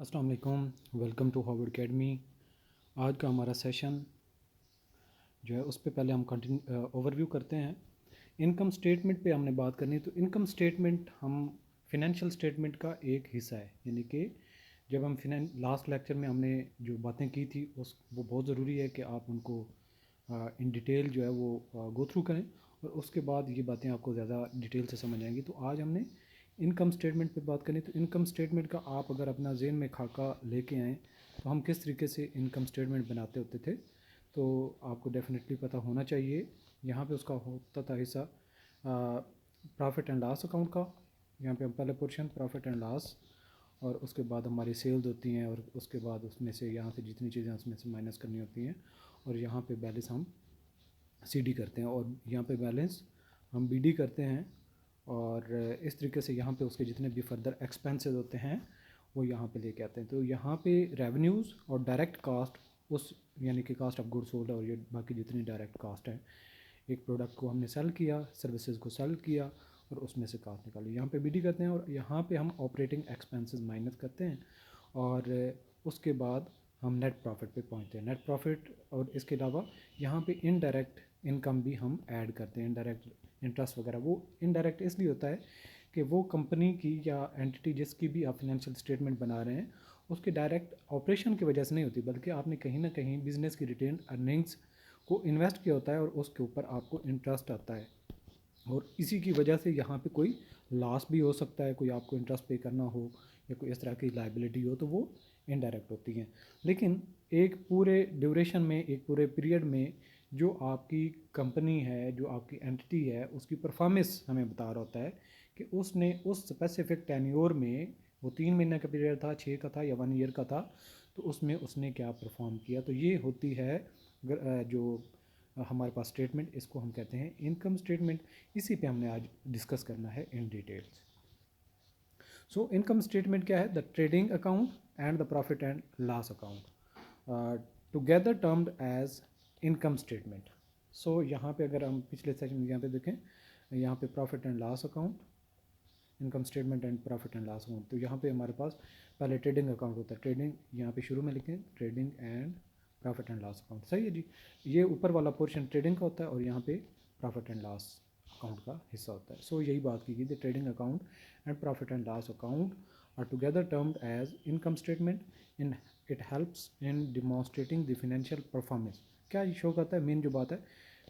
अस्सलाम वालेकुम, welcome to Harvard academy. आज का हमारा सेशन जो है उस पे पहले हम ओवरव्यू करते हैं। इनकम स्टेटमेंट पे हमने बात करनी है। तो इनकम स्टेटमेंट हम फिनेंशियल स्टेटमेंट का एक हिस्सा है, यानी कि जब हम लास्ट लेक्चर में हमने जो बातें की थी वो बहुत ज़रूरी है कि आप उनको इन डिटेल जो है वो गो थ्रू करें, और उसके बाद ये बातें आपको ज़्यादा डिटेल से समझ आएंगी। तो आज हमने इनकम स्टेटमेंट पे बात करनी। तो इनकम स्टेटमेंट का आप अगर अपना ज़हन में खाका लेके आएँ तो हम किस तरीके से इनकम स्टेटमेंट बनाते होते थे, तो आपको डेफिनेटली पता होना चाहिए। यहाँ पे उसका होता था हिस्सा प्रॉफिट एंड लॉस अकाउंट का। यहाँ पे हम पहले पोर्शन प्रॉफिट एंड लॉस, और उसके बाद हमारी सेल्स होती हैं, और उसके बाद उसमें से यहाँ से जितनी चीज़ें उसमें से माइनस करनी होती हैं, और यहाँ पे बैलेंस हम सीडी करते हैं, और यहाँ पे बैलेंस हम बीडी करते हैं। और इस तरीके से यहाँ पे उसके जितने भी फर्दर एक्सपेंसेस होते हैं वो यहाँ पे लेके आते हैं। तो यहाँ पे रेवेन्यूज़ और डायरेक्ट कास्ट, उस यानी कि कास्ट ऑफ गुड्स सोल्ड और ये बाकी जितनी डायरेक्ट कास्ट है, एक प्रोडक्ट को हमने सेल किया, सर्विसेज को सेल किया, और उसमें से कास्ट निकाली, यहाँ पे बीडी करते हैं। और यहाँ पे हम ऑपरेटिंग एक्सपेंसेस माइनस करते हैं, और उसके बाद हम नेट प्रॉफिट पे पहुँचते हैं। नेट प्रॉफिट, और इसके अलावा यहाँ पे इनडायरेक्ट इनकम भी हम ऐड करते हैं। इनडायरेक्ट इंटरेस्ट वगैरह वो इनडायरेक्ट इसलिए होता है कि वो कंपनी की या एंटिटी जिसकी भी आप फिनेंशियल स्टेटमेंट बना रहे हैं उसके डायरेक्ट ऑपरेशन की वजह से नहीं होती, बल्कि आपने कहीं ना कहीं बिजनेस की रिटेन अर्निंग्स को इन्वेस्ट किया होता है, और उसके ऊपर आपको इंटरेस्ट आता है, और इसी की वजह से यहाँ पे कोई लॉस भी हो सकता है, कोई आपको इंटरेस्ट पे करना हो या कोई इस तरह की लाइबिलिटी हो, तो वो इनडायरेक्ट होती हैं। लेकिन एक पूरे ड्यूरेशन में, एक पूरे पीरियड में जो आपकी कंपनी है, जो आपकी एंटिटी है, उसकी परफॉर्मेंस हमें बता रहा होता है कि उसने उस स्पेसिफिक टेन्योर में, वो 3 महीने का पीरियड था, 6 का था या 1 ईयर का था, तो उसमें उसने क्या परफॉर्म किया। तो ये होती है जो हमारे पास स्टेटमेंट, इसको हम कहते हैं इनकम स्टेटमेंट। इसी पे हमने आज डिस्कस करना है in details. So income statement क्या है? The trading account and the profit and loss account together termed as income statement. So यहाँ पे अगर हम पिछले सेशन में यहाँ पे देखें, यहाँ पे profit and loss account, income statement and profit and loss account. तो यहाँ पे हमारे पास पहले ट्रेडिंग अकाउंट होता है। ट्रेडिंग यहाँ पे शुरू में लिखें, trading and profit and loss account, सही है जी। ये ऊपर वाला पोर्शन ट्रेडिंग का होता है, और यहाँ पे प्रॉफिट एंड लॉस अकाउंट का हिस्सा होता है। सो यही बात की गई थी, trading account and profit and loss account are together termed as income statement. In it helps in demonstrating the financial performance. क्या शो करता है? मेन जो बात है,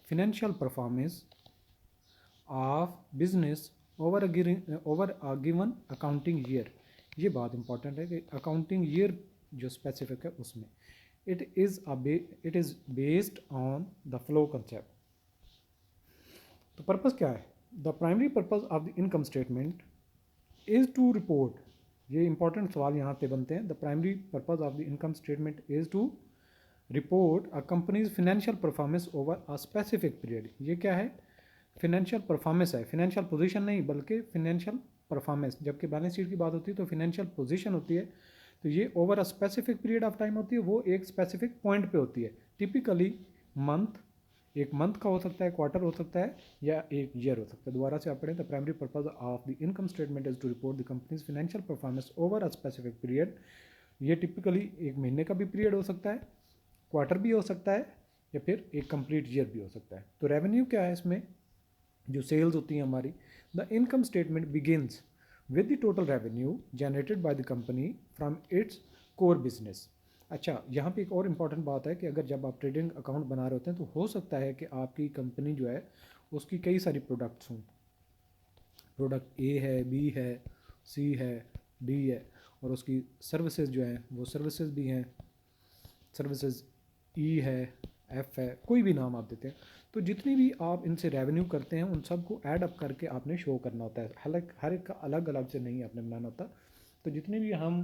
financial performance of business over a given accounting year. ये बात important है कि अकाउंटिंग ईयर जो स्पेसिफिक है उसमें it is based on the flow concept. तो पर्पज़ क्या है? The primary purpose of the income statement is to report. ये इंपॉर्टेंट सवाल यहाँ पे बनते हैं। The primary purpose of the income statement is to report a company's financial performance over a specific period. ये क्या है? फिनेंशियल परफॉर्मेंस है, फिनेंशियल पोजीशन नहीं, बल्कि फिनेंशियल परफॉर्मेंस। जबकि बैलेंस शीट की बात होती है तो फिनेंशियल पोजीशन होती है, तो ये over a specific period of time होती है, वो एक स्पेसिफिक पॉइंट पे होती है। टिपिकली मंथ, एक मंथ का हो सकता है, क्वार्टर हो सकता है, या एक ईयर हो सकता है। दोबारा से आप पढ़ें, the primary purpose of the income statement is to report the company's financial performance over a specific period. ये टिपिकली एक महीने का भी पीरियड हो सकता है, क्वार्टर भी हो सकता है, या फिर एक कंप्लीट ईयर भी हो सकता है। तो रेवेन्यू क्या है इसमें? जो सेल्स होती हैं हमारी। The income statement begins with the total revenue generated by the company from its core business. अच्छा, यहाँ पे एक और इम्पॉर्टेंट बात है कि अगर जब आप ट्रेडिंग अकाउंट बना रहे होते हैं तो हो सकता है कि आपकी कंपनी जो है उसकी कई सारी प्रोडक्ट्स हों। प्रोडक्ट ए है, बी है, सी है, डी है, और उसकी सर्विसेज जो हैं वो सर्विसेज भी हैं, सर्विसेज ई है, एफ है, कोई भी नाम आप देते हैं। तो जितनी भी आप इनसे रेवेन्यू करते हैं उन सब को ऐड अप करके आपने शो करना होता है। हालांकि हर एक का अलग अलग से नहीं आपने बनाना होता। तो जितने भी हम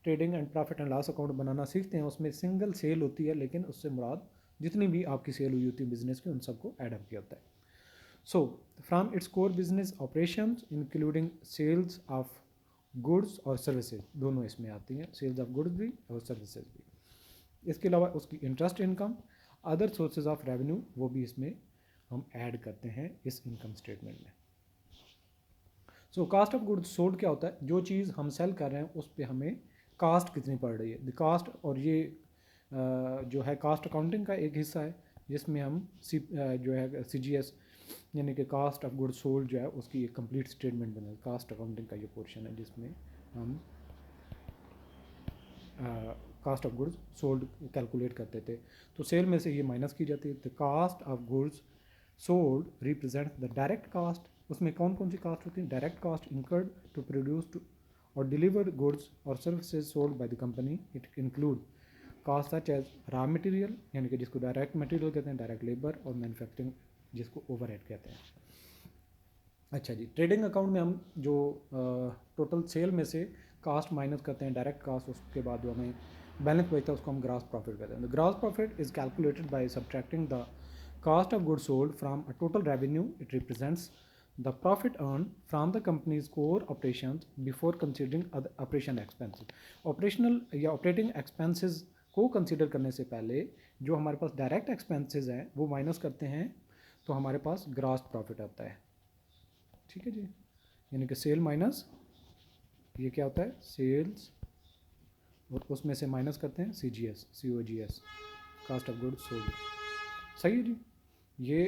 trading and profit and loss account बनाना सीखते हैं उसमें सिंगल सेल होती है, लेकिन उससे मुराद जितनी भी आपकी सेल हुई होती है बिजनेस की, उन सबको ऐड अप किया होता है। So from its core business operations including sales of goods और सर्विसेज, दोनों इसमें आती हैं, सेल्स ऑफ गुड्स भी और सर्विसेज भी। इसके अलावा उसकी interest income, other sources of revenue, वो भी इसमें हम ऐड करते हैं इस इनकम स्टेटमेंट में। सो कास्ट ऑफ गुड्स सोल्ड क्या होता है? जो चीज़ हम सेल कर रहे हैं उस पर हमें कास्ट कितनी पड़ रही है, द कास्ट। और ये जो है कास्ट अकाउंटिंग का एक हिस्सा है जिसमें हम जो है CGS यानी कि कास्ट ऑफ गुड्स सोल्ड जो है उसकी एक कंप्लीट स्टेटमेंट बने। कास्ट अकाउंटिंग का ये पोर्शन है जिसमें हम cost of goods sold calculate करते थे। तो सेल में से ये माइनस की जाती है। The cost of goods sold represent the direct cost. उसमें कौन कौन सी कास्ट होती है? Direct cost incurred to produce to और डिलीवर गुड्स और services sold by the company. It include cost such as raw material यानी कि जिसको डायरेक्ट मटेरियल कहते हैं, डायरेक्ट लेबर, और मैन्युफैक्चरिंग जिसको ओवरहेड कहते हैं। अच्छा जी, ट्रेडिंग अकाउंट में हम जो टोटल सेल में से कास्ट माइनस करते हैं, डायरेक्ट कास्ट, उसके बाद जो हमें बैलेंस बचता है उसको हम ग्रॉस प्रॉफिट कहते हैं। The gross profit is calculated by subtracting the cost of goods sold from a total revenue. It represents the profit earn from the company's core operation before considering other operation expenses. Operational या operating expenses को consider करने से पहले जो हमारे पास direct expenses हैं वो minus करते हैं तो हमारे पास ग्रॉस प्रॉफिट आता है। ठीक है जी, यानी कि सेल माइनस ये क्या होता है? सेल्स, और उसमें से माइनस करते हैं COGS, cost of goods sold. सही है जी। ये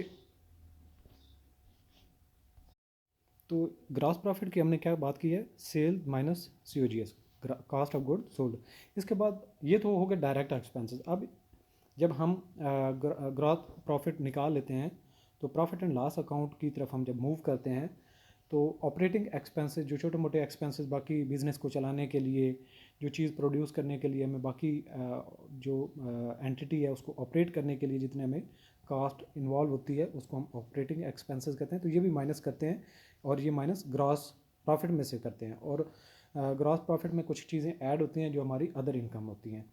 तो ग्रॉस प्रॉफिट की हमने क्या बात की है? Sale minus COGS, cost of good sold. इसके बाद ये तो हो गए डायरेक्ट एक्सपेंसेस। अब जब हम ग्रॉस प्रॉफिट निकाल लेते हैं तो प्रॉफिट एंड लॉस अकाउंट की तरफ हम जब मूव करते हैं तो ऑपरेटिंग एक्सपेंसेस, जो छोटे मोटे एक्सपेंसेस बाकी बिज़नेस को चलाने के लिए, जो चीज़ प्रोड्यूस करने के लिए हमें बाकी जो एंटिटी है उसको ऑपरेट करने के लिए जितने हमें कास्ट इन्वॉल्व होती है उसको हम ऑपरेटिंग एक्सपेंसेस कहते हैं। तो ये भी माइनस करते हैं और ये माइनस ग्रॉस प्रॉफिट में से करते हैं। और ग्रॉस प्रॉफिट में कुछ चीज़ें ऐड होती हैं जो हमारी अदर इनकम होती हैं।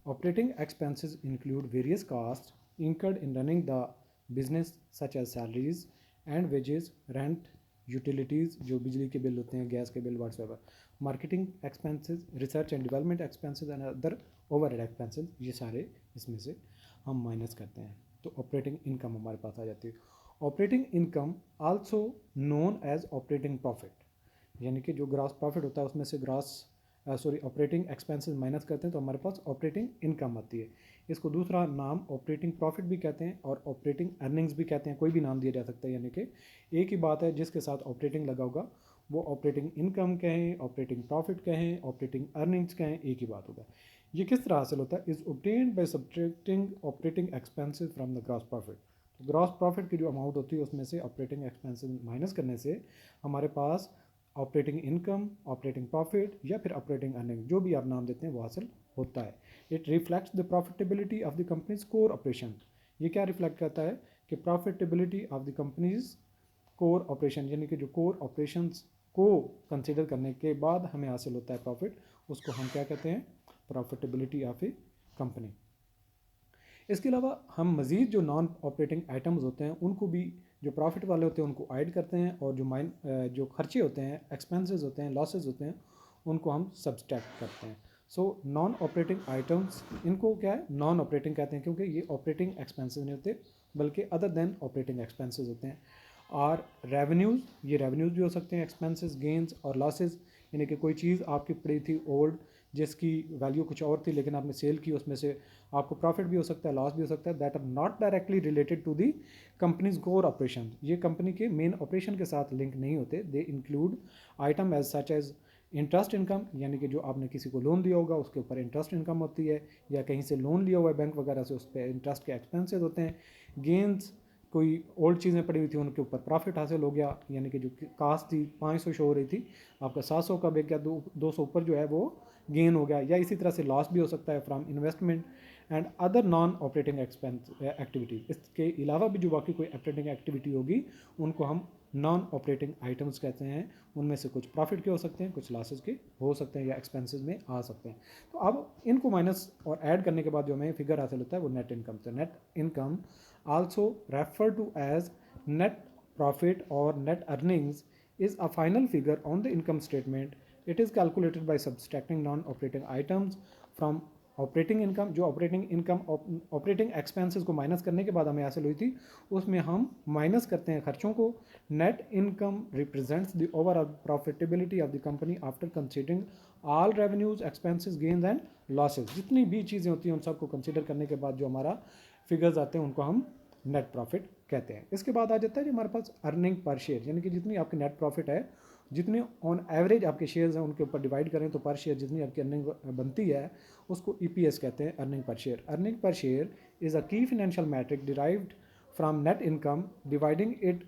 Operating expenses include various cost incurred in running the business such as salaries and wages, rent, utilities जो बिजली के बिल होते हैं, गैस के bill, whatsoever, marketing expenses, research and development expenses and other overhead expenses, ये सारे इसमें से हम माइनस करते हैं तो ऑपरेटिंग इनकम हमारे पास आ जाती है। Operating income also known as operating profit, यानी कि जो ग्रॉस प्रॉफिट होता है उसमें से ऑपरेटिंग एक्सपेंसेस माइनस करते हैं तो हमारे पास ऑपरेटिंग इनकम आती है। इसको दूसरा नाम ऑपरेटिंग प्रॉफिट भी कहते हैं और ऑपरेटिंग अर्निंग्स भी कहते हैं, कोई भी नाम दिया जा सकता है। यानी कि एक ही बात है, जिसके साथ ऑपरेटिंग लगा होगा वो ऑपरेटिंग इनकम कहें, ऑपरेटिंग प्रॉफिट कहें, ऑपरेटिंग अर्निंग्स कहें, एक ही बात होगा। ये किस तरह हासिल होता है? Is obtained by subtracting operating expenses from the gross profit. तो ग्रॉस प्रॉफिट की जो अमाउंट होती है उसमें से ऑपरेटिंग एक्सपेंसेस माइनस करने से हमारे पास ऑपरेटिंग इनकम, ऑपरेटिंग प्रॉफिट या फिर ऑपरेटिंग अर्निंग, जो भी आप नाम देते हैं, वो हासिल होता है। It reflects the profitability of the company's core operation. ये क्या रिफ्लेक्ट करता है कि profitability of the company's core operation, यानी कि जो कोर ऑपरेशंस को कंसिडर करने के बाद हमें हासिल होता है प्रॉफिट, उसको हम क्या कहते हैं? Profitability of A company. इसके अलावा हम मज़ीद जो नॉन ऑपरेटिंग आइटम्स होते हैं उनको भी, जो प्रॉफिट वाले होते हैं उनको ऐड करते हैं, और जो खर्चे होते हैं, एक्सपेंसेस होते हैं, लॉसेस होते हैं, उनको हम सब्सट्रैक्ट करते हैं। सो नॉन ऑपरेटिंग आइटम्स, इनको क्या है? नॉन ऑपरेटिंग कहते हैं, क्योंकि ये ऑपरेटिंग एक्सपेंसेस नहीं होते बल्कि अदर देन ऑपरेटिंग एक्सपेंसेस होते हैं। और रेवेन्यूज़, ये रेवेन्यूज़ भी हो सकते हैं, एक्सपेंसेस, गेंस और लॉसेस, यानी कि कोई चीज़ आपकी पड़ी थी ओल्ड जिसकी वैल्यू कुछ और थी लेकिन आपने सेल की, उसमें से आपको प्रॉफिट भी हो सकता है, लॉस भी हो सकता है, that are not directly related to the company's core operation. ये कंपनी के मेन ऑपरेशन के साथ लिंक नहीं होते। They include item as such as interest income, यानी कि जो आपने किसी को लोन दिया होगा उसके ऊपर इंटरेस्ट इनकम होती है, या कहीं से लोन लिया हुआ है बैंक वगैरह से, उस पर इंटरेस्ट के एक्सपेंसेस होते हैं। गेंस, कोई ओल्ड चीज़ें पड़ी हुई थी उनके ऊपर प्रॉफिट हासिल हो गया, यानी कि जो कास्ट थी 500 शो हो रही थी, आपका 700 का बिक गया, 200 ऊपर जो है वो गेन हो गया। या इसी तरह से लॉस भी हो सकता है from investment and other non operating activities. इसके अलावा भी जो बाकी कोई ऑपरेटिंग एक्टिविटी होगी उनको हम नॉन ऑपरेटिंग आइटम्स कहते हैं। उनमें से कुछ प्रॉफिट के हो सकते हैं, कुछ लॉसेस के हो सकते हैं, या एक्सपेंसेस में आ सकते हैं। तो अब इनको माइनस और ऐड करने के बाद जो हमें फिगर हासिल होता है वो नेट इनकम। तो net income also referred to as net profit or net earnings is a final figure on the income statement. It is calculated by subtracting non-operating items from operating income. जो operating income operating expenses को minus करने के बाद हमें हासिल हुई थी उसमें हम माइनस करते हैं खर्चों को। Net income represents the overall profitability of the company after considering all revenues, expenses, gains and losses, जितनी भी चीज़ें होती हैं उन सबको कंसिडर करने के बाद जो हमारा फिगर्स आते हैं उनको हम नेट प्रॉफिट कहते हैं। इसके बाद आ जाता है जो हमारे पास अर्निंग पर शेयर, यानी कि जितनी आपकी नेट प्रॉफिट है, जितनी ऑन एवरेज आपके शेयर्स हैं उनके ऊपर डिवाइड करें तो पर शेयर जितनी आपकी अर्निंग बनती है उसको ईपीएस कहते हैं, earning per share. Earning per share is a key financial metric derived from net income dividing it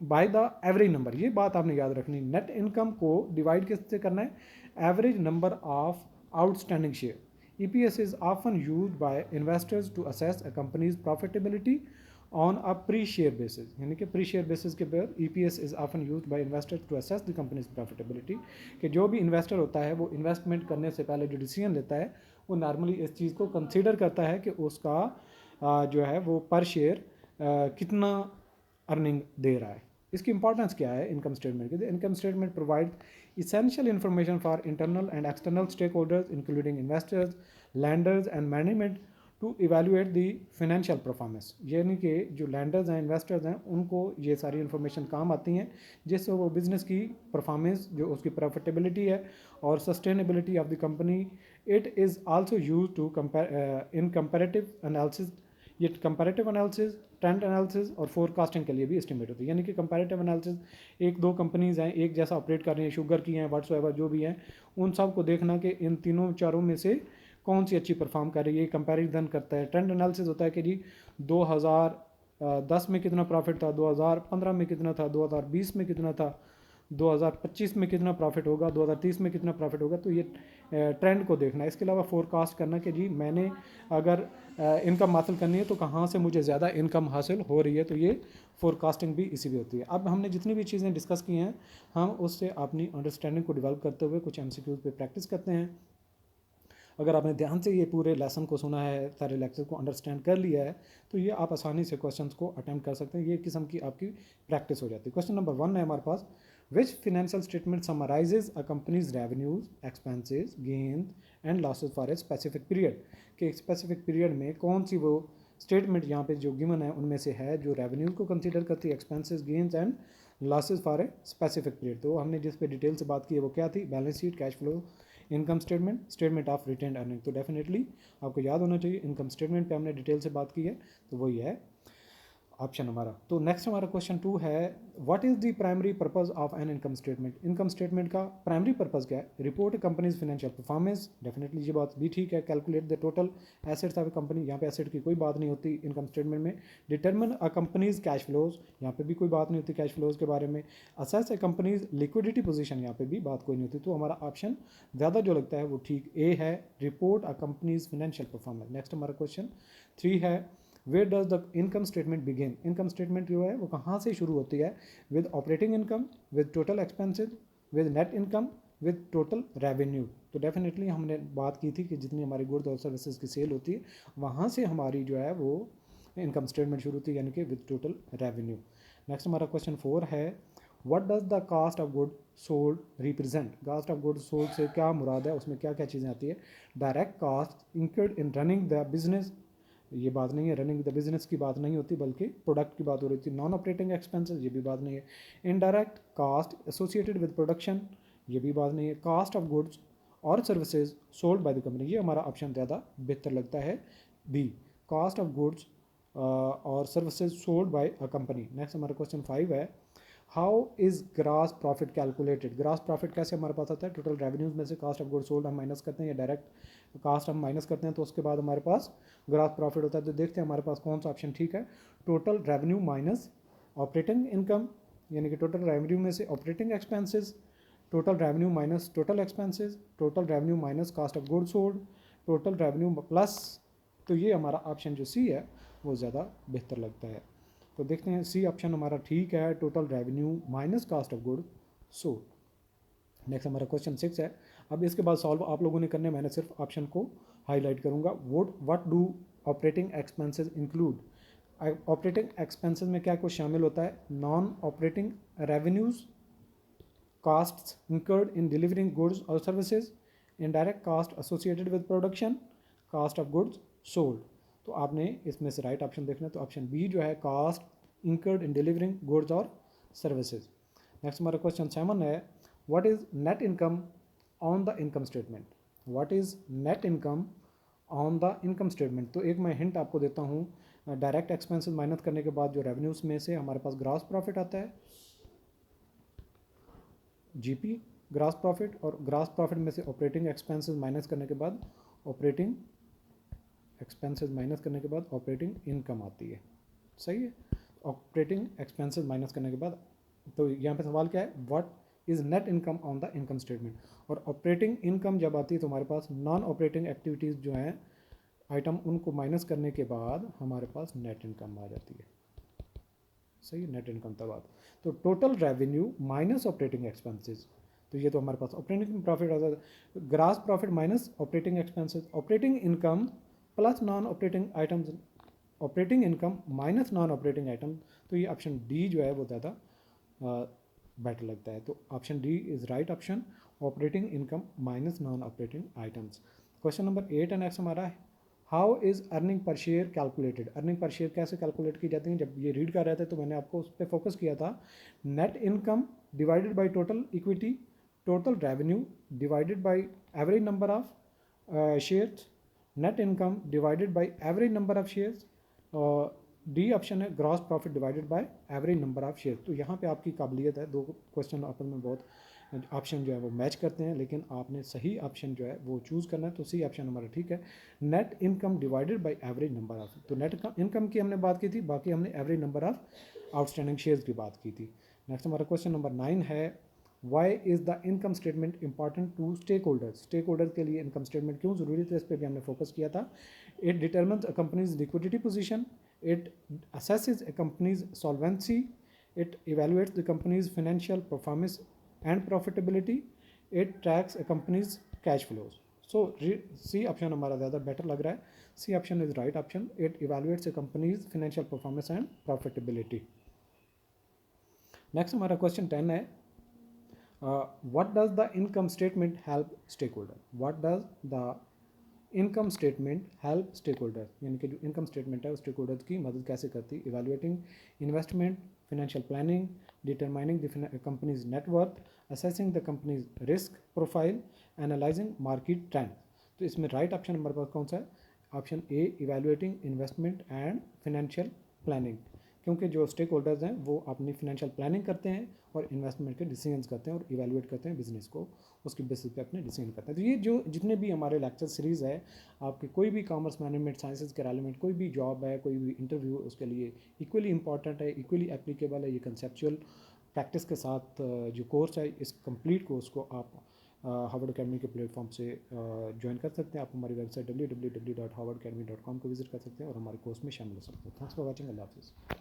by the average number. ये बात आपने याद रखनी, नेट इनकम को डिवाइड किससे करना है, average number of outstanding share. EPS is often used by investors to assess a company's profitability on a pre-share basis, यानी कि pre-share basis के पर EPS is often used by investors to assess the company's profitability, कि जो भी investor होता है वो इन्वेस्टमेंट करने से पहले जो डिसीजन लेता है वो नॉर्मली इस चीज़ को कंसीडर करता है कि उसका जो है वो पर शेयर कितना अर्निंग दे रहा है। इसकी इंपॉर्टेंस क्या है इनकम स्टेटमेंट की? Income statement provide essential information for internal and external stakeholders including investors, lenders and management to evaluate the financial performance। यानी कि जो lenders हैं, investors हैं, उनको ये सारी information काम आती हैं जिससे वो बिजनेस की परफॉर्मेंस, जो उसकी प्रॉफिटेबिलिटी है और sustainability of the company, it is also use to in comparative analysis. ये कंपैरेटिव एनालिसिस, ट्रेंड एनालिसिस और फोरकास्टिंग के लिए भी एस्टिमेट होती है। यानी कि कंपैरेटिव एनालिसिस, एक दो कंपनीज़ हैं एक जैसा ऑपरेट कर रही हैं, शुगर की हैं, व्हाट्सएवर जो भी हैं, उन सब को देखना कि इन तीनों चारों में से कौन सी अच्छी परफॉर्म कर रही है, कंपैरिजन करता है। ट्रेंड एनालिसिस होता है कि जी 2010 में कितना प्रॉफिट था, 2015 में कितना था, 2020 में कितना था, 2025 में कितना प्रॉफिट होगा, 2030 में कितना प्रॉफिट होगा, तो ये ट्रेंड को देखना है। इसके अलावा फोरकास्ट करना कि जी मैंने अगर इनकम हासिल करनी है तो कहाँ से मुझे ज़्यादा इनकम हासिल हो रही है, तो ये फोरकास्टिंग भी इसी भी होती है। अब हमने जितनी भी चीज़ें डिस्कस की हैं हम उससे अपनी अंडरस्टैंडिंग को डेवलप करते हुए कुछ MCQs पे प्रैक्टिस करते हैं। अगर आपने ध्यान से ये पूरे लेसन को सुना है, सारे लेक्चर को अंडरस्टैंड कर लिया है, तो ये आप आसानी से क्वेश्चंस को अटेम्प्ट कर सकते हैं। ये किस्म की आपकी प्रैक्टिस हो जाती है। क्वेश्चन नंबर 1 है हमारे पास, which financial statement summarises a company's revenues, expenses, gain and losses for a specific period. कि एक स्पेसिफिक पीरियड में कौन सी वो स्टेटमेंट यहाँ पे जो गिवन है उनमें से है जो रेवेन्यूज को कंसिडर करती है, expenses, gains and losses for a specific period. तो हमने जिस पे डिटेल से बात की है वो क्या थी, balance sheet, cash flow, income statement, statement of retained earning. तो डेफिनेटली आपको याद होना चाहिए, इनकम स्टेटमेंट पे हमने डिटेल से बात की है, तो वही है ऑप्शन हमारा। तो नेक्स्ट हमारा क्वेश्चन 2 है, what is the primary purpose of an income statement. Income statement का प्राइमरी पर्पस क्या है? Report companies financial performance, definitely ये बात भी ठीक है। Calculate the total assets of A company, यहाँ पे एसेट की कोई बात नहीं होती इनकम स्टेटमेंट में। डिटरमिन अ कंपनीज कैश फ्लोज, यहाँ पे भी कोई बात नहीं होती कैश फ्लोज के बारे में। असेस ए कंपनीज लिक्विडिटी पोजीशन, यहाँ पे भी बात कोई नहीं होती। तो हमारा ऑप्शन ज़्यादा जो लगता है वो ठीक ए है, report a company's financial performance. Next हमारा क्वेश्चन 3 है, where does the income statement begin. Income statement जो है वो कहाँ से शुरू होती है? With operating income, with total expenses, with net income, with total revenue. तो डेफिनेटली हमने बात की थी कि जितनी हमारी गुड्स और सर्विसेज की सेल होती है वहाँ से हमारी जो है वो इनकम स्टेटमेंट शुरू होती है, यानी कि विद टोटल रेवेन्यू। नेक्स्ट हमारा क्वेश्चन 4 है, what does the cost of good sold represent. Cost of good sold से क्या मुराद है, उसमें क्या क्या चीज़ें आती है? Direct cost incurred in running the business, ये बात नहीं है, रनिंग द बिजनेस की बात नहीं होती बल्कि प्रोडक्ट की बात हो रही थी। नॉन ऑपरेटिंग एक्सपेंसेस, ये भी बात नहीं है। Indirect cost associated with production, ये भी बात नहीं है। कास्ट ऑफ गुड्स और services sold by the company, ये हमारा ऑप्शन ज़्यादा बेहतर लगता है, बी, कास्ट ऑफ गुड्स और services sold by a company. Next हमारा क्वेश्चन 5 है, how is gross profit calculated. Gross profit कैसे हमारे पास आता है? टोटल रेवेन्यूज में से कास्ट ऑफ गुड्स सोल्ड हम माइनस करते हैं या डायरेक्ट कास्ट हम माइनस करते हैं, तो उसके बाद हमारे पास ग्रास प्रॉफिट होता है। तो देखते हैं हमारे पास कौन सा ऑप्शन ठीक है। Total revenue minus operating income, यानी कि टोटल रेवेन्यू में से operating expenses, total revenue minus total expenses, total revenue minus cost of goods sold, total revenue plus. तो ये हमारा ऑप्शन जो सी है वो ज़्यादा बेहतर लगता है। तो देखते हैं सी ऑप्शन हमारा ठीक है, total revenue minus cost of good sold. Next हमारा क्वेश्चन 6 है। अब इसके बाद सॉल्व आप लोगों ने करने, मैंने सिर्फ ऑप्शन को हाईलाइट करूंगा। What do operating expenses include. Operating expenses में क्या कुछ शामिल होता है? Non operating revenues, costs incurred in delivering goods और services, indirect cost associated with production, cost of goods sold. तो आपने इसमें से राइट ऑप्शन देखना है, तो ऑप्शन बी जो है, cost incurred in delivering goods और सर्विसेज। नेक्स्ट हमारा क्वेश्चन 7 है, what is net income on the income statement, what is net income on the income statement. तो एक मैं हिंट आपको देता हूँ, डायरेक्ट एक्सपेंसेस माइनस करने के बाद जो रेवेन्यूज में से हमारे पास ग्रॉस प्रॉफिट आता है, जीपी ग्रॉस प्रॉफिट, और ग्रॉस प्रॉफिट में से ऑपरेटिंग एक्सपेंसेस माइनस करने के बाद ऑपरेटिंग एक्सपेंसेस माइनस करने के बाद ऑपरेटिंग इनकम आती है। सही है, ऑपरेटिंग एक्सपेंसेस माइनस करने के बाद। तो यहाँ पे सवाल क्या है, what is net income on the income statement. और ऑपरेटिंग इनकम जब आती है तो हमारे पास नॉन ऑपरेटिंग एक्टिविटीज़ जो हैं आइटम, उनको माइनस करने के बाद हमारे पास नेट इनकम आ जाती है। सही है, नेट इनकम तब आता। तो total revenue minus operating expenses, तो ये तो हमारे पास ऑपरेटिंग प्रॉफिट आता है। Gross profit minus operating expenses, operating income plus non operating items, operating income minus non operating item. तो ये ऑप्शन डी जो है वो ज़्यादा बेटर लगता है। तो option D is right option, operating income minus non operating items. Question number 8 and next हमारा है, how is earning per share calculated. Earning per share कैसे कैलकुलेट की जाती है। जब ये रीड कर रहे थे तो मैंने आपको उस पर फोकस किया था, net income divided by total equity, total revenue divided by average number of shares, net income divided by average number of shares, D option है gross profit divided by average number of share. तो यहाँ पे आपकी काबिलियत है, दो question आपस में बहुत ऑप्शन जो है वो मैच करते हैं, लेकिन आपने सही ऑप्शन जो है वो चूज़ करना है। तो सी ऑप्शन हमारा ठीक है, net income divided by average number of. तो नेट इनकम की हमने बात की थी, बाकी हमने average number of outstanding shares की बात की थी। नेक्स्ट हमारा क्वेश्चन नंबर 9 है, why is the income statement important to stakeholders. Stakeholder के लिए इनकम स्टेटमेंट क्यों ज़रूरी था, इस पर भी हमने फोकस किया था। It determines a companies liquidity position, it assesses a company's solvency, it evaluates the company's financial performance and profitability, it tracks a company's cash flows. So C option हमारा ज़्यादा बेटर लग रहा है, C option is right option, it evaluates a company's financial performance and profitability. Next हमारा question 10 है, what does the income statement help stakeholder, what does the income statement help stakeholder, यानी कि जो income statement है stakeholder की मदद कैसे करती है। Evaluating investment, financial planning, determining the company's net worth, assessing the company's risk profile, analysing market trend. तो इसमें राइट ऑप्शन हमारे पास कौन सा है, option A evaluating investment and financial planning, क्योंकि जो स्टेक होल्डर्स हैं वो अपनी फाइनेंशियल प्लानिंग करते हैं और इन्वेस्टमेंट के डिसीजंस करते हैं और इवेलुएट करते हैं बिजनेस को, उसकी बेसिस पे अपने डिसीजन करते हैं। तो ये जो जितने भी हमारे लेक्चर सीरीज़ है, आपके कोई भी कॉमर्स मैनेजमेंट साइंसेज के रेलिवेंट कोई भी जॉब है, कोई भी इंटरव्यू, उसके लिए इक्वली इंपॉर्टेंट है, इक्वली एप्लीकेबल है। ये कंसेप्चुअल प्रैक्टिस के साथ जो कोर्स है, इस कंप्लीट कोर्स को आप हार्वर्ड अकेडमी के प्लेटफॉर्म से ज्वाइन कर सकते हैं। आप हमारी वेबसाइट www.harvardacademy.com को विजिट कर सकते हैं और हमारे कोर्स में शामिल हो सकते हैं। थैंक्स फॉर वॉचिंग, अल्लाह हाफिज़।